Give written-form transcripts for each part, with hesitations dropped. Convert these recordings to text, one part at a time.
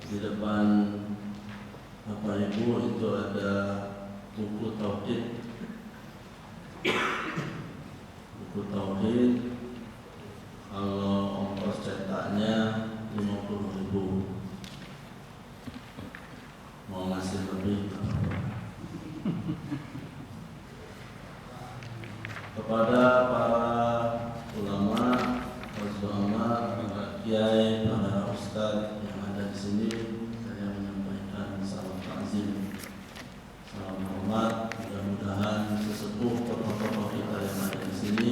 Di depan Bapak Ibu itu ada buku tauhid. Buku tauhid kalau ongkos cetaknya 50.000. Mau ngasih lebih kepada para ulama, para kiai, para ustadz yang ada di sini. Saya menyampaikan salam takzim, salam hormat. Mudah-mudahan sesepuh tokoh-tokoh kita yang ada di sini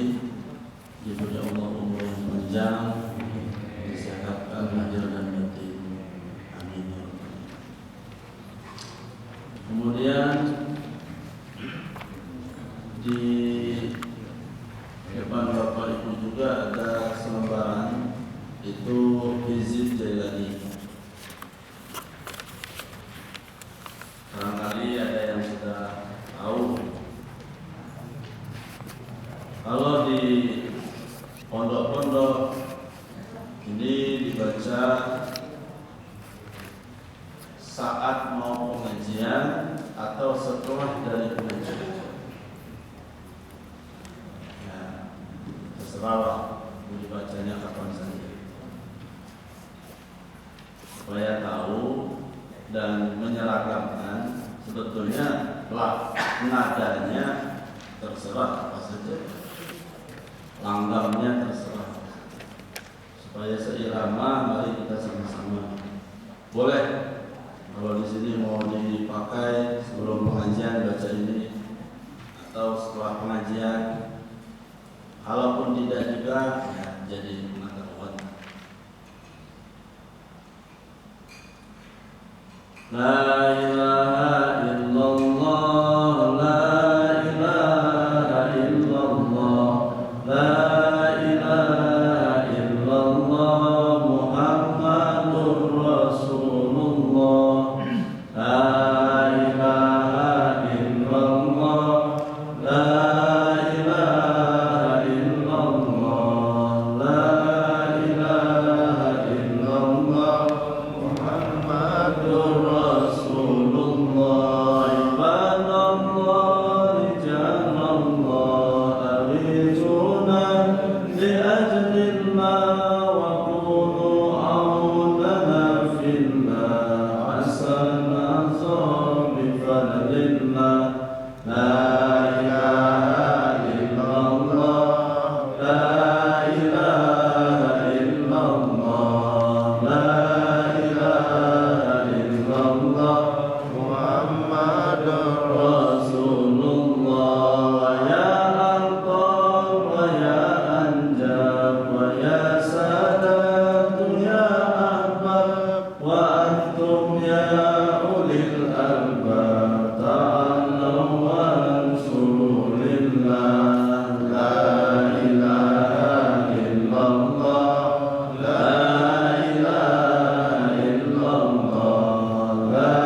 diberi Allah umur yang panjang, disehatkan lahir dan batin. Amin ya rabbal alamin. Kemudian di depan Bapak Ibu juga ada selembaran, itu Hizib Jailani. Barangkali ada yang sudah tahu. Kalau di pondok-pondok ini dibaca saat mau pengajian atau setelah dari pengajian. Ya, terserah mau dibacanya kapan saja, supaya tahu dan menyeragamkan. Sebetulnya nadanya terserah apa saja, langgamnya terserah, supaya seirama. Mari kita sama-sama. Boleh kalau di sini mau dipakai sebelum pengajian baca ini, atau setelah pengajian. Kalaupun tidak juga, ya jadi pengetahuan. La ilaha illallah, la ilaha illallah, la ilaha illallah, Muhammadur Rasulullah. La ilaha illallah, la ilaha illallah, la ilaha illallah, Muhammadur Rasulullah. Ibadallah, rijalallah, aghithuna liajlillah wa kunu aunana fillah, hasanah bifadlillah. La ilaha illallah, la ilaha illallah, la ilaha illallah, Muhammadur Rasulullah. Ya Alqab wa ya Anjab wa ya Sadatu ya Ahbab wa antum ya ulil albab, ta'alaw wa ansurulillah. La ilaha illallah, la ilaha illallah, la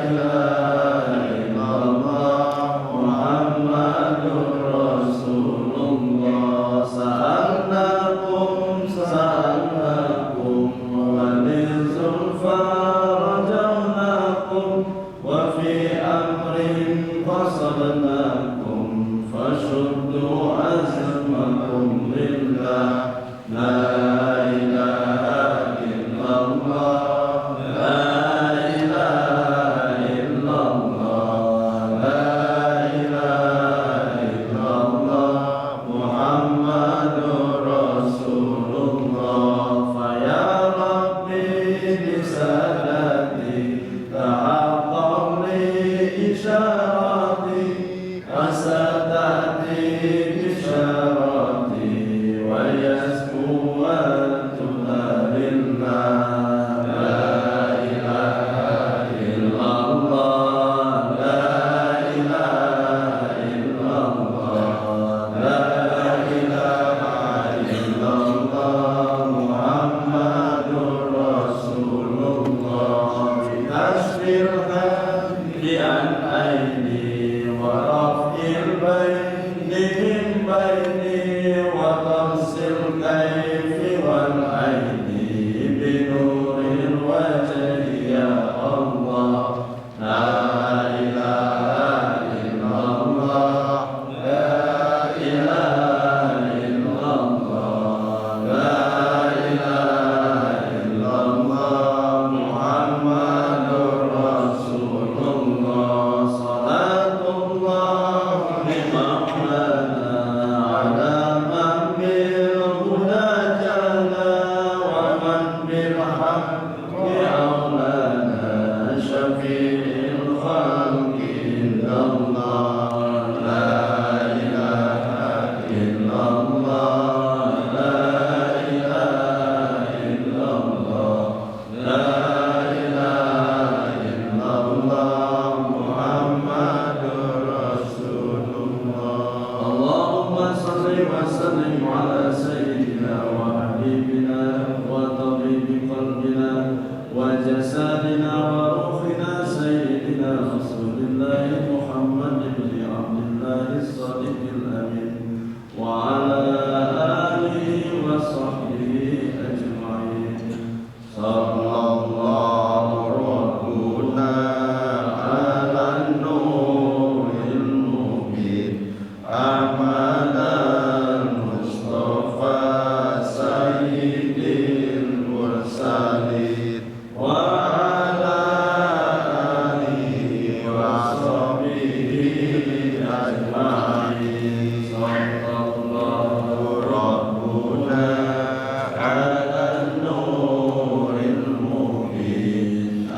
ilaha illallah, Muhammadur Rasulullah. Sa'alnakum, sa'alnakum, wa lizulfa rajawnakum, wa fi amrin fasadnakum, fashuddu azmakum lillah. La ilaha illallah, la ilaha illallah, la ilaha illallah, Muhammadur Rasulullah. Faya Rabbi bisadati, ta'aqam li isyarati, asatati bisyarati, wa yasmu wa tuhalillah. La ilaha illallah, la ilaha illallah, la ilaha illallah, Muhammadur Rasulullah. Tasbir hamdi an aini wa raf'il baini min baini wa tamsil kaifi wal aini bi nuril wajhi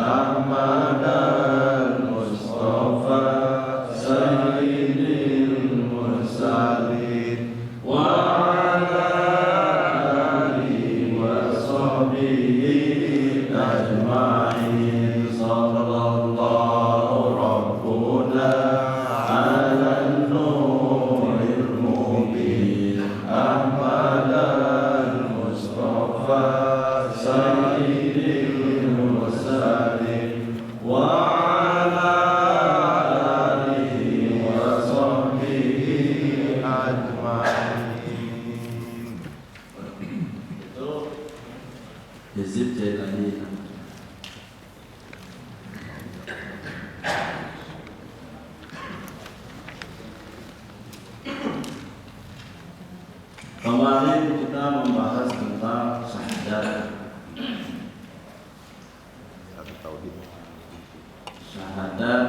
Ahmad al-Mustafa Sayyidil Mursalin wa ala alihi wa sahbihi ajma'in. Sallallahu Rabbuna ala nuril mubin Ahmad al-Mustafa Sayyidil Mursalin wa ala alihi wa sahbihi ajma'in. Itu Yazid Jailani. Kemarin kita membahas tentang syahadat. Syahadat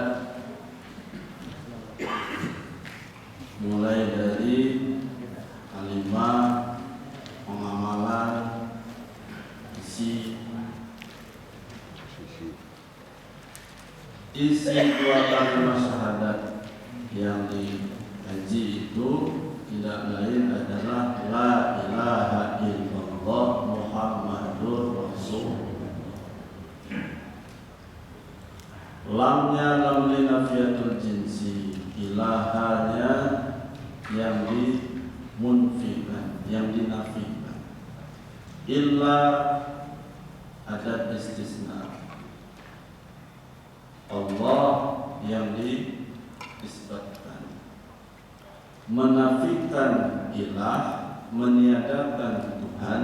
mulai dari kalimat, pengamalan, isi dua kalimat syahadat yang dikaji itu tidak lain adalah la ilaha illallah Muhammadur Rasulullah. Lamnya lam linafiyatul jinsi, ilahanya yang dimunfikan, yang dinafikan. Illa ada istisna, Allah yang diisbatkan. Menafikan ilah, meniadakan Tuhan,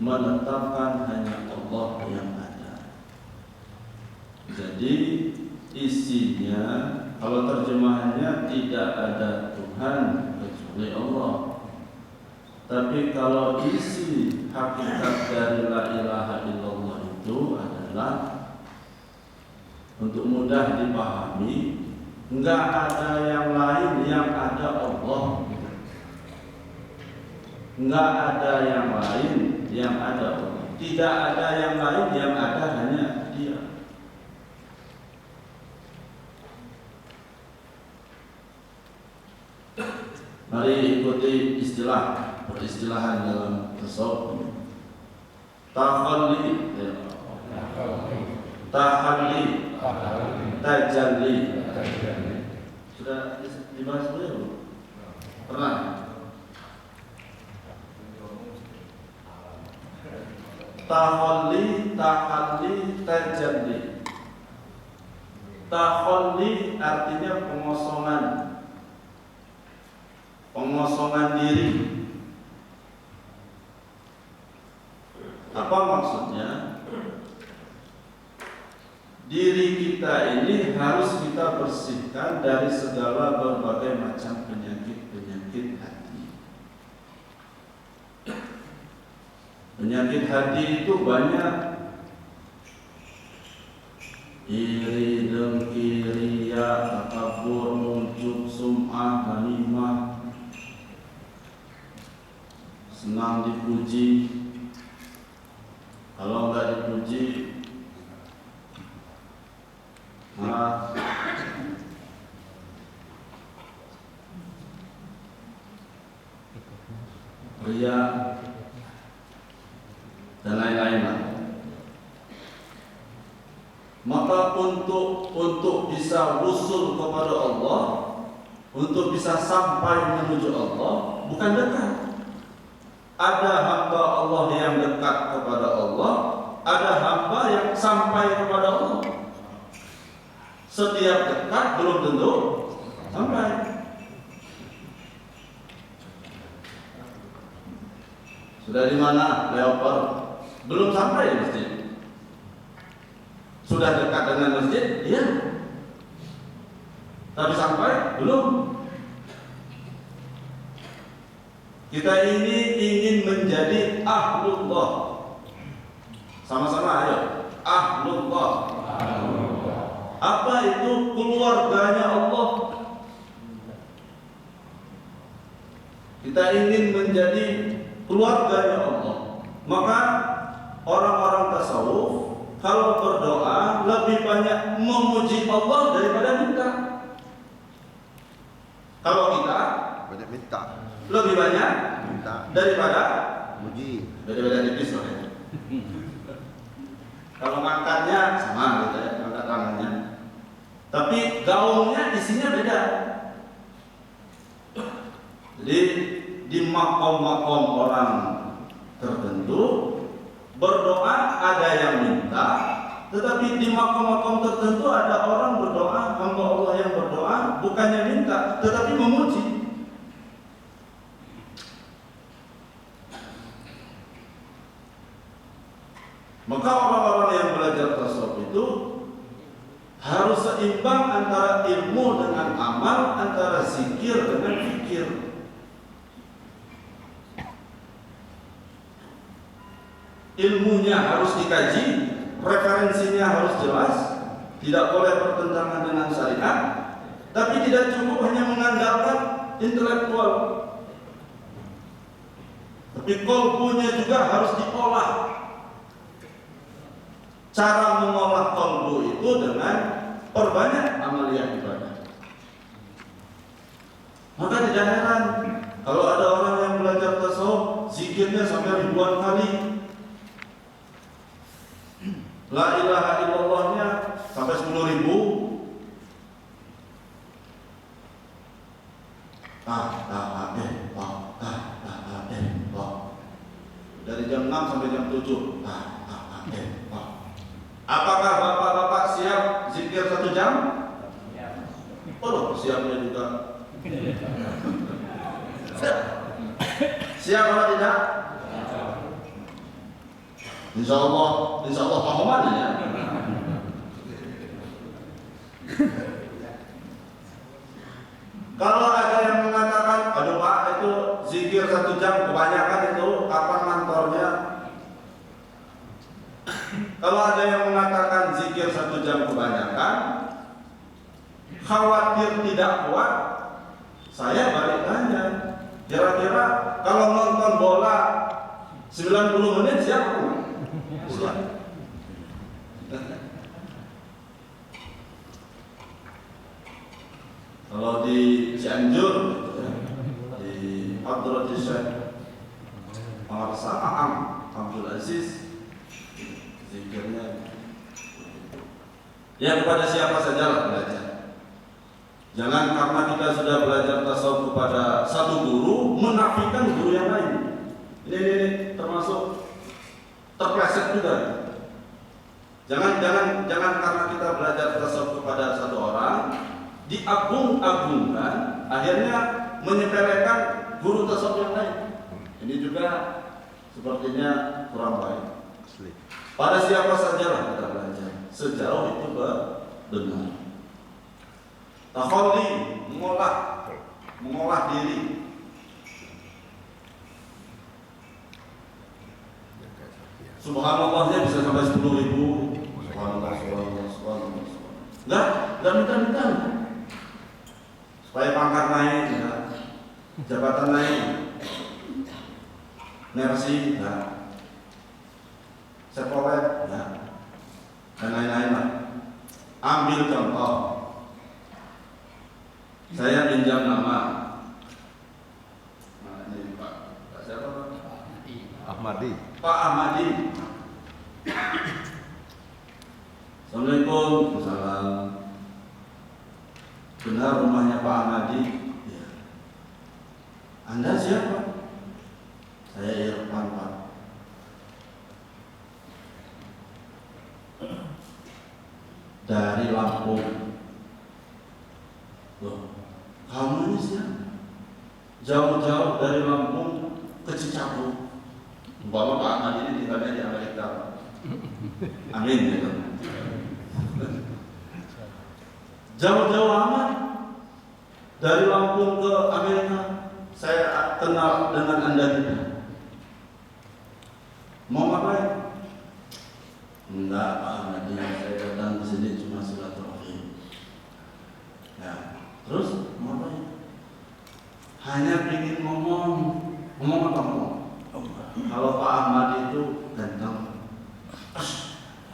menetapkan hanya Allah yang ada. Jadi isinya, kalau terjemahannya tidak ada Tuhan kecuali Allah. Tapi kalau isi hakikat dari la ilaha illallah itu adalah, untuk mudah dipahami, enggak ada yang lain yang ada Allah. Enggak ada yang lain yang ada Allah. Tidak ada yang lain yang ada, hanya Dia. Mari ikuti peristilahan dalam tasawuf. Tahalli, tajalli. Sudah dibahas belum? Pernah? Tahalli, tajalli. Tahalli artinya pengosongan diri. Apa maksudnya? Diri kita ini harus kita bersihkan dari segala berbagai macam penyakit hati. Penyakit hati itu banyak. Iri, dengki, riya, takabur, ujub, sum'ah, namimah, senang dipuji. Kalau enggak dipuji, marah. Riya dan lain-lain. Maka untuk bisa wusul kepada Allah, untuk bisa sampai menuju Allah, bukan dekat. Ada hamba Allah yang dekat kepada Allah, ada hamba yang sampai kepada Allah. Setiap dekat belum tentu sampai. Sudah di mana Leopard? Belum sampai di masjid. Sudah dekat dengan masjid? Iya. Tapi sampai? Belum. Kita ini ingin menjadi ahlullah. Sama-sama ayo. Ahlullah. Apa itu? Keluarganya Allah. Kita ingin menjadi keluarganya Allah. Maka orang-orang tasawuf kalau berdoa lebih banyak memuji Allah daripada minta. Kalau kita banyak minta, lebih banyak minta daripada muji. daripada tipis lah ya. Kalau ngangkatnya sama gitu ya, ngangkat tangannya. Tapi gaungnya isinya beda. Jadi di makom-makom orang tertentu berdoa ada yang minta, tetapi di makom-makom tertentu ada orang berdoa, hamba Allah yang berdoa bukannya minta, tetapi memuji. Maka orang-orang yang belajar tasawuf itu harus seimbang antara ilmu dengan amal, antara zikir dengan fikir. Ilmunya harus dikaji, referensinya harus jelas, tidak boleh bertentangan dengan syariat, tapi tidak cukup hanya mengandalkan intelektual. Tapi kolbunya juga harus diolah. Cara mengolah kolbu itu dengan perbanyak amaliyah ibadah. Maka tidak heran kalau ada orang yang belajar tasawuf, zikirnya sampai ribuan kali. La ilaha illallahnya sampai 10.000. Dari jam 6 sampai jam 7. Apakah bapak-bapak siap zikir 1 jam? Oh, siapnya juga. Siap atau tidak? Insya Allah pahamannya ya. Kalau ada yang mengatakan, aduh Pak, itu zikir 1 jam kebanyakan itu, kapan kantornya? Kalau ada yang mengatakan zikir 1 jam kebanyakan, khawatir tidak kuat, saya balik tanya, kira-kira kalau nonton bola 90 menit siapa? Siap. Kalau di Cianjur, di Abdul Syekh Pengarsa Aam Abdul Aziz, zikirnya ya kepada siapa saja lah belajar. Jangan karena kita sudah belajar tasawuf kepada satu guru menafikan guru yang lain. Ini termasuk terpleset juga. Jangan karena kita belajar tasawuf kepada satu orang diagung-agungkan, akhirnya menyepelekan guru tasawuf yang lain. Ini juga sepertinya kurang baik. Pada siapa sajalah kita belajar, sejauh itu benar. Takhalli, mengolah diri. Subhanallahnya bisa sampai 10.000. Subhanallah. Enggak minta. Supaya pangkat naik, ya. Jabatan naik, mercy, ya. Sekolah, ya. Dan lain-lain lah. Ambil contoh. Saya pinjam nama. Nah, ini Pak siapa? Ahmadi. Pak Ahmadi. Assalamualaikum. Waalaikumsalam. Benar rumahnya Pak Ahmadi? Ya. Anda siapa? Saya Irfan, Pak. Dari Lampung. Loh, kamu ini siapa? Jauh-jauh dari Lampung ke Cicabu. Umpama Pak Ahmad ini tinggalnya di Amerika. Amin ya. Jauh-jauh amat dari Lampung ke Amerika. Saya kenal dengan Anda juga. Mau ngapain? Enggak, Pak Ahmad, saya datang ke sini cuma silaturahim. Ya, terus mau ngapain? Hanya ingin ngomong apa ngomong? Kalau Pak Ahmad itu ganteng,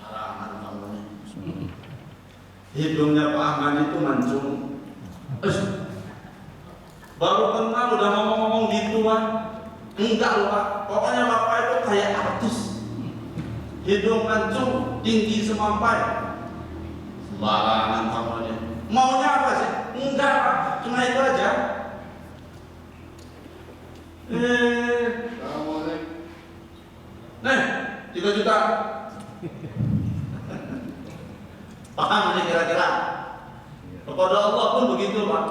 harangan kamu. hidungnya Pak Ahmad itu mancung. Baru kenal udah ngomong-ngomong gituan. Enggak loh Pak, pokoknya Bapak itu kayak artis. Hidung mancung, tinggi semampai. Sembarangan kamunya. Maunya apa sih? Enggak Pak, cuma itu aja. Nih, 3 juta. Paham ini kira-kira? Kepada Allah pun begitu Pak.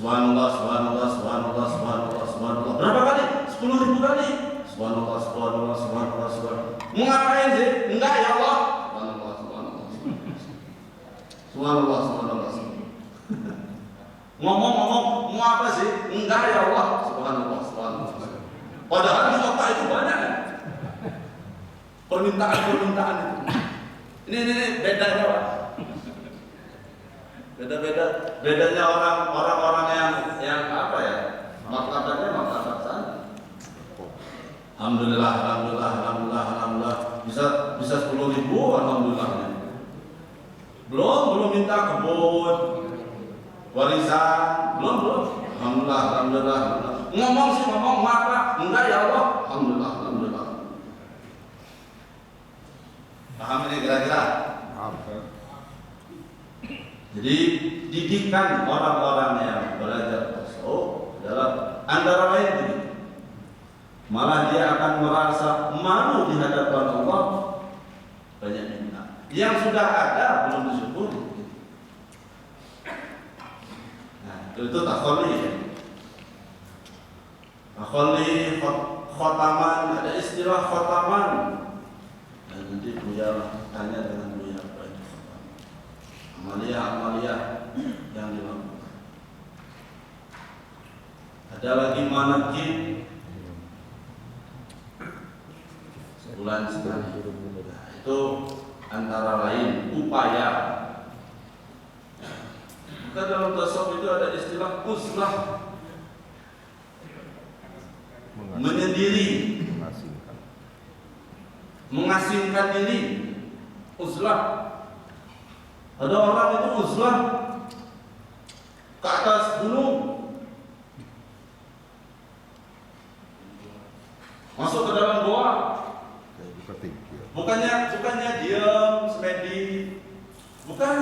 Subhanallah, subhanallah, subhanallah, subhanallah, subhanallah. Berapa kali? 10.000 kali. Subhanallah, subhanallah, subhanallah, subhanallah. Mau ngapain sih? Enggak ya Allah. Subhanallah, subhanallah, subhanallah, subhanallah. Ngomong-ngomong, mau apa sih? Enggak ya Allah. Subhanallah, subhanallah. Padahal di otak itu banyak kan? Permintaan itu. Ini bedanya Pak. Bedanya orang-orang yang apa ya? Martabatnya martabat sana. Alhamdulillah. Bisa 10.000 alhamdulillahnya. Belum minta kebun, warisan, belum. Alhamdulillah. Ngomong apa? Enggak ya Allah. Alhamdulillah. Paham ini kira-kira? Jadi didikan orang-orang yang belajar tasawuf adalah antara lain begitu. Malah dia akan merasa malu di hadapan Allah, banyak minta. Yang sudah ada belum disyukuri. Nah, itu takholi ya. Takholi, khotaman, ada istilah khotaman. Dan nanti Buya tanya dengan Buya apa itu khotaman. Amalia yang dilakukan. Ada lagi manakib sebulan sekali. Nah, itu antara lain upaya. Maka dalam tasawuf itu ada istilah uzlah, menyendiri, mengasingkan diri. Uzlah. Ada orang itu uzlah ke atas gunung, masuk ke dalam goa. Bukannya diam, semedi, bukan.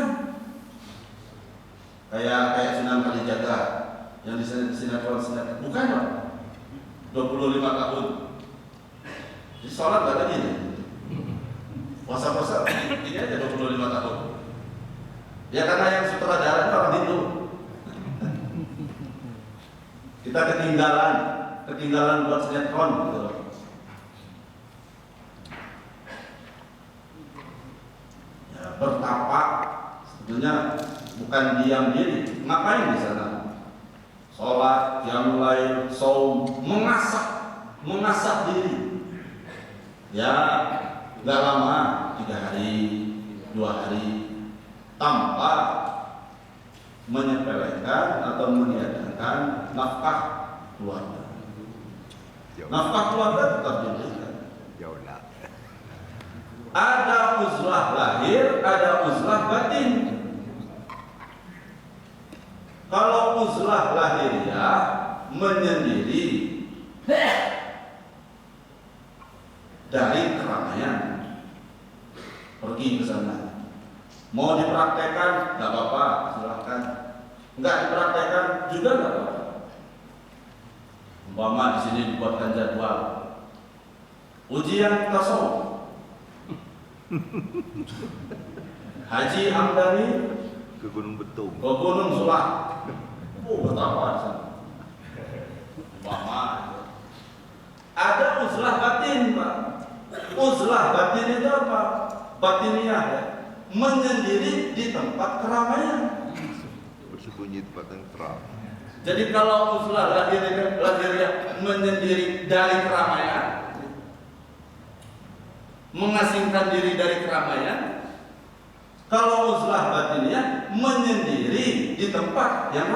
Kayak Sunan Kalijaga yang di sinetron, bukan Pak. 25 tahun. Di sholat gak ada gini. Puasa ini aja 25 tahun. Ya karena yang sutradara orang Hindu. Kita ketinggalan buat sinetron gitu loh. Ya, bertapa sebetulnya bukan diam diri. Ngapain di sana? Sholat, qiyamul lail, shaum, mengasah diri. Ya nggak lama, 3 hari, 2 hari, tanpa menyepelekan atau meniadakan nafkah keluarga. Nafkah keluarga tetap diberikan. Ada uzlah lahir, ada uzlah batin. Kalau uzlah lahiriah menyendiri dari keramaian, pergi ke sana. Mau dipraktekkan, nggak apa-apa, silahkan. Nggak dipraktekkan juga nggak apa-apa. Umpama di sini dibuatkan jadwal ujian tasawuf. Haji Hamdani ke Gunung Betung. Ke Gunung Sulak. Betapa di sana. Umpama ada uzlah batin, Pak. Uzlah batin itu apa? Batiniah ya. Menyendiri di tempat keramaian, bersembunyi tempat yang terang. Jadi kalau uzlah lahirnya menyendiri dari keramaian, mengasingkan diri dari keramaian. Kalau uzlah batinnya menyendiri di tempat yang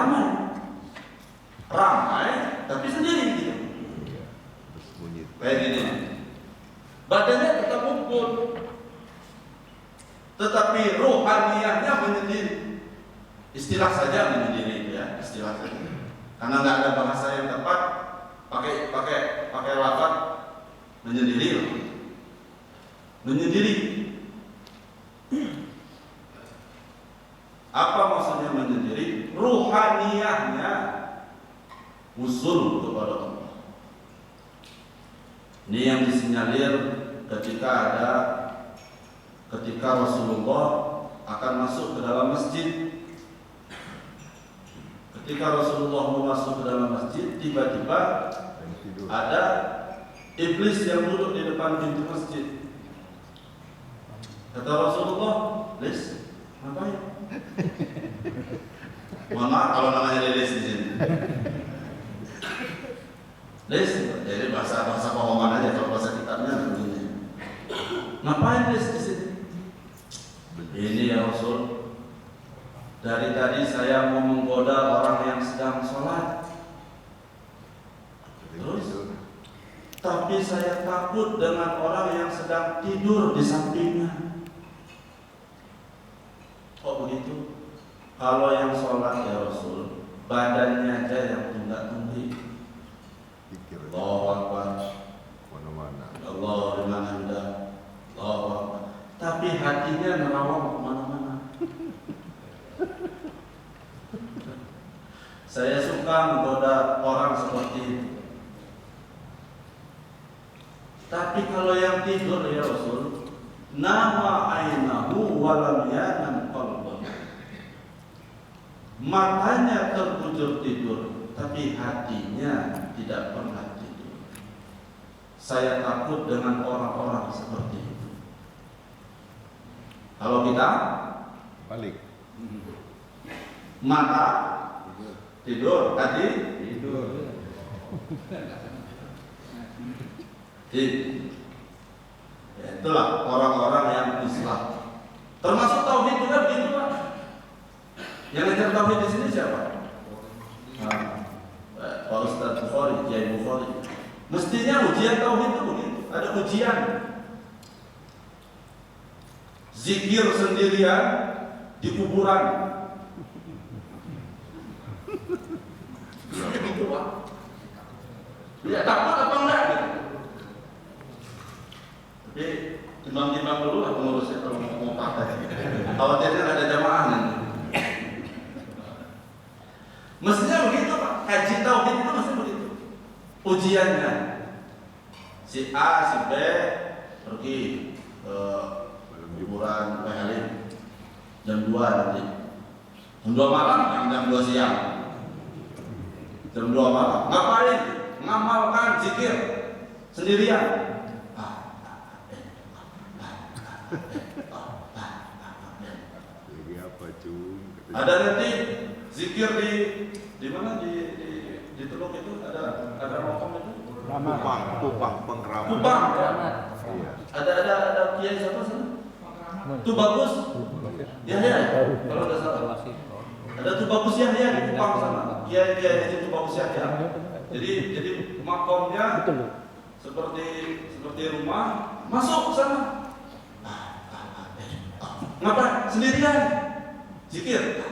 ramai tapi sendiri gitu. Kayak gini, badannya tetap kumpul, tetapi rohaniahnya menyendiri. Istilah saja menyendiri itu ya, istilah saja. Karena nggak ada bahasa yang tepat, pakai lafaz menyendiri. Menyendiri. Apa maksudnya menyendiri? Rohaniahnya usul kepada Allah. Ini yang disinyalir ketika Rasulullah akan masuk ke dalam masjid. Ketika Rasulullah mau masuk ke dalam masjid, tiba-tiba ada iblis yang duduk di depan pintu masjid. Kata Rasulullah, "Iblis, ngapain?" Mohon maaf kalau namanya Iblis di sini. Iblis, jadi bahasa pahoman aja, kalau bahasa kitabnya begini. Ngapain Iblis di sini? Ini ya Rasul. Dari tadi saya mau menggoda orang yang sedang sholat. Terus, tapi saya takut dengan orang yang sedang tidur di sampingnya. Oh begitu? Kalau yang sholat ya Rasul, badannya aja yang tunda-tunda. Allahu Akbar. Mana-mana. Allah di mana Anda? Allahu Akbar. Tapi hatinya merawang kemana-mana. Saya suka menggoda orang seperti itu. Tapi kalau yang tidur ya Rasul, nama ainahu walam yanam qalbuh. Matanya terbujur tidur, tapi hatinya tidak pernah tidur. Saya takut dengan orang-orang seperti itu. Kalau kita Balik. mata tidur, hati Tidur. Ya, itulah orang-orang yang Islam. Termasuk tauhid juga begitu Pak. Yang ngajar tauhid di sini siapa? Pak Ustaz Bukhari, Kiai Bukhari. Mestinya ujian tauhid itu begitu. Ada ujian. Zikir sendirian di kuburan. Begitu Pak. Ya takut apa enggak gitu. Tapi timbang-timbang dulu lah pengurusnya kalau mau partai. Khawatirnya ada jamaah nanti. Mestinya begitu Pak. Haji tauhid itu mesti begitu. Ujiannya si A, si B pergi ke kuburan Halim jam 2 nanti. Jam 2 malam, jam 2 siang. Jam 2 malam. Ngapain? Ngamalkan zikir sendirian. Jadi apa cung? Ada nanti zikir di mana di teluk itu ada rokom itu. Kupang pengramat. Kupang. Iya. Ada kiai siapa sana? Itu bagus. Ya kalau nggak salah. Ada tuh bagus ya di Kupang sana. Kiai itu bagus ya. Jadi makomnya seperti rumah, masuk ke sana. Ngapa? Sendirian. Zikir.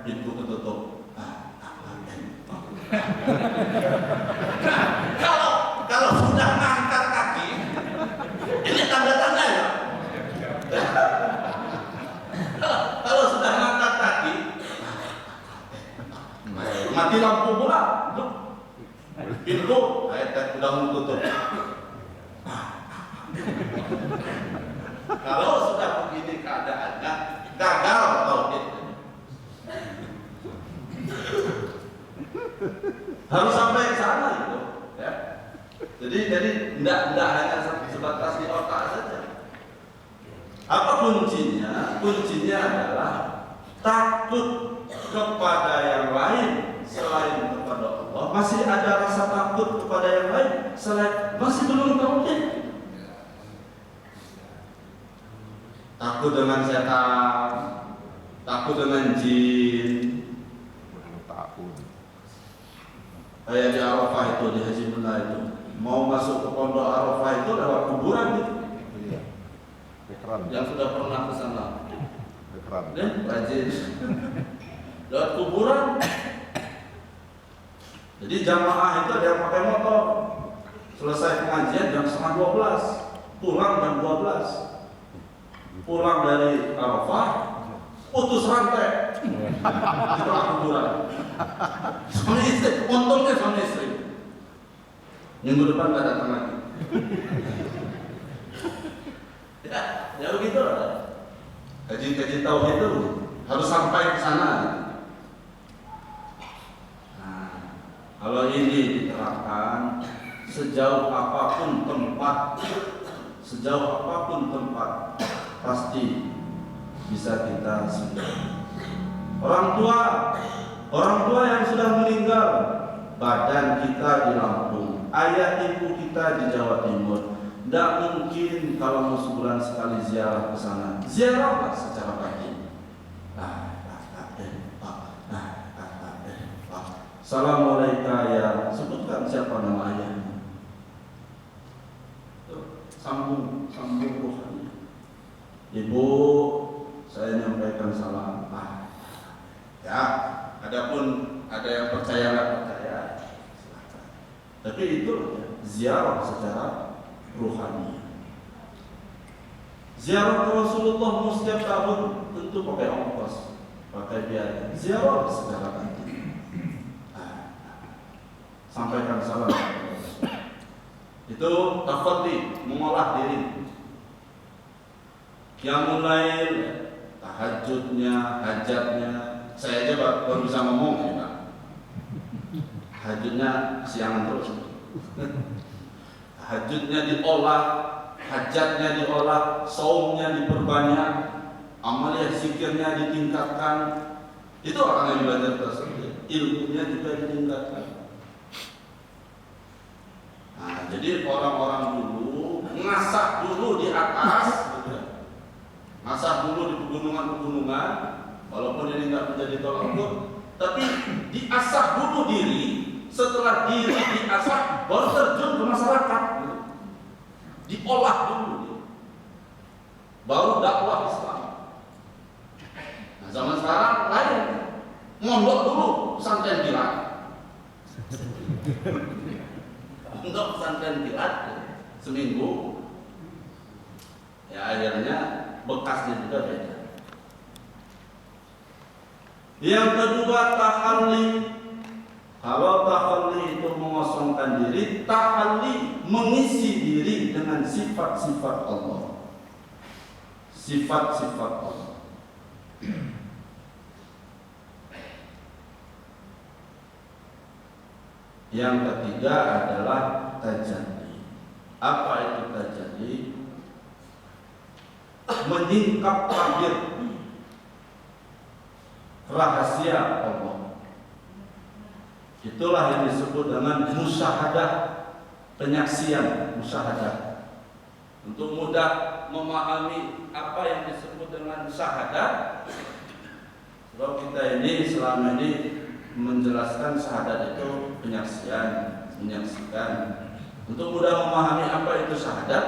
Pintu ketutup. Kalau sudah ngangkat kaki, ini tanda-tanda ya. Kalau sudah ngangkat kaki, mati lampu pula. Pintu, udah tutup. Kalau sudah begini keadaannya, gagal tauhid. Harus sampai ke sana gitu, ya. Jadi tidak hanya sebatas di otak saja. Apa kuncinya? Kuncinya adalah takut kepada yang lain selain kepada Allah. Masih ada rasa takut kepada yang lain selain, masih belum tauhid. Takut dengan setan, takut dengan jin. Tahun. Kayak di Arafah itu, di Haji Bunda itu, mau masuk ke Pondok Arafah itu lewat kuburan gitu. Iya. Keren. Yang sudah pernah ke sana. Keren. Dan rajin. Lewat kuburan. Jadi jamaah itu ada yang pakai motor. Selesai pengajian jam 11:30, pulang jam 12. Pulang dari Arafah, putus rantai di tengah kuburan. Suami istri, untungnya suami istri. Minggu depan nggak datang lagi. Ya begitu lah. Kaji-kaji tauhid itu harus sampai ke sana. Nah, kalau ini diterapkan, sejauh apapun tempat, pasti bisa kita sembuh. Orang tua yang sudah meninggal, badan kita di Lampung, ayah ibu kita di Jawa Timur. Tidak mungkin kalau mau sebulan sekali ziarah ke sana. Ziarahlah secara batin. Assalamualaikum ya. Sebutkan siapa nama ayahnya. Sambung rohani. Ibu, saya nyampaikan salam. Ya, adapun ada yang percaya nggak percaya, silakan. Tapi itu ziarah secara rohani. Ziarah ke Rasulullah setiap tahun tentu pakai ongkos, pakai biaya. Ziarah secara batin. Sampaikan salam. Itu tafadhi, mengolah diri. Yang mulai tahajudnya, hajatnya, saya aja baru bisa ngomong ya Pak. Tahajudnya siangan terus. Tahajudnya diolah, hajatnya diolah, saumnya diperbanyak, amaliyah zikirnya ditingkatkan. Itu orang yang belajar tersebut. Ilmunya juga ditingkatkan. Nah, jadi orang-orang dulu ngasah dulu di atas, ngasah dulu di pegunungan-pegunungan, walaupun ini nggak menjadi tolak ukur, tapi diasah dulu diri. Setelah diri diasah, baru terjun ke masyarakat, diolah dulu, baru dakwah Islam. Nah, zaman sekarang lain, mondok dulu pesantren kilat. Untuk pesantren kilat seminggu, ya akhirnya bekasnya juga beda. Yang kedua tahalli. Kalau tahalli itu mengosongkan diri, tahalli mengisi diri dengan sifat-sifat Allah. Sifat-sifat Allah. Yang ketiga adalah tajalli. Apa itu tajalli? Menyingkap tabir rahasia Allah. Itulah yang disebut dengan musyahadah, penyaksian musyahadah. Untuk mudah memahami apa yang disebut dengan syahadat, sebab kita ini selama ini menjelaskan syahadat itu penyaksian, menyaksikan. Untuk mudah memahami apa itu syahadat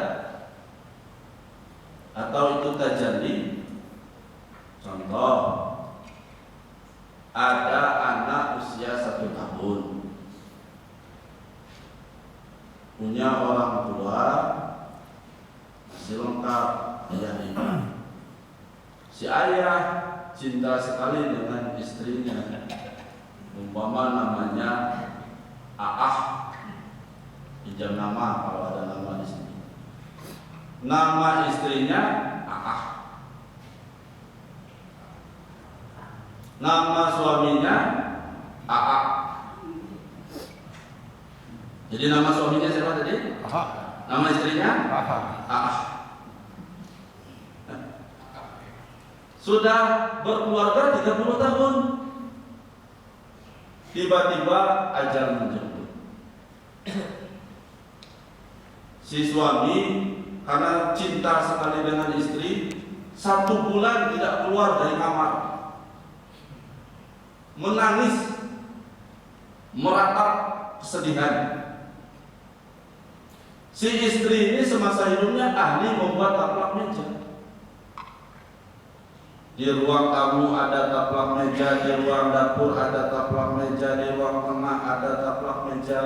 atau itu tajalli, contoh, ada anak usia 1 tahun, punya orang tua masih lengkap, ayah ibu. Si ayah cinta sekali dengan istrinya, umpama namanya Aah, pinjam nama kalau ada nama di sini. Nama istrinya Aah, nama suaminya Aa. Jadi nama suaminya siapa tadi? Aha. Nama istrinya Aha. Aa. Sudah berkeluarga 30 tahun. Tiba-tiba ajal menjemput. Si suami karena cinta sekali dengan istri, 1 bulan tidak keluar dari kamar, menangis, meratap kesedihan. Si istri ini semasa hidupnya ahli membuat taplak meja. Di ruang tamu ada taplak meja, di ruang dapur ada taplak meja, di ruang tengah ada taplak meja.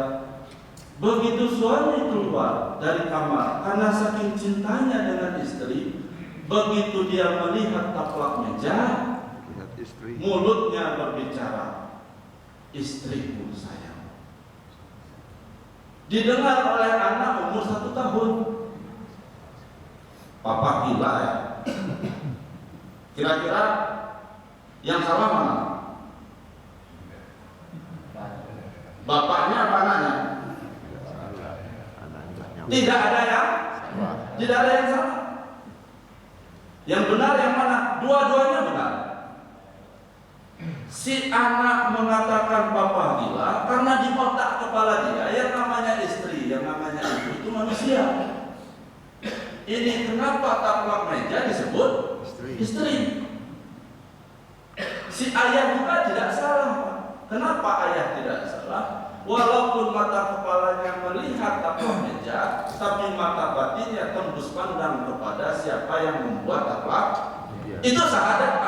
Begitu suami keluar dari kamar karena saking cintanya dengan istri, begitu dia melihat taplak meja, Lihat istri. mulutnya berbicara, istriku sayang. Didengar oleh anak umur 1 tahun. Papa gila ya. Kira-kira yang salah mana? Bapaknya apa anaknya? Anaknya. Tidak ada yang Salah. Tidak ada yang salah. Yang benar yang mana? Dua-duanya benar. Si anak mengatakan papa gila karena di otak kepala dia yang namanya istri, yang namanya ibu itu manusia. Ini kenapa taplak meja disebut istri? Si ayah juga tidak salah, Pak. Kenapa ayah tidak salah? Walaupun mata kepalanya melihat taplak meja, tapi mata batinnya tembus pandang kepada siapa yang membuat taplak. Iya. Itu syahadat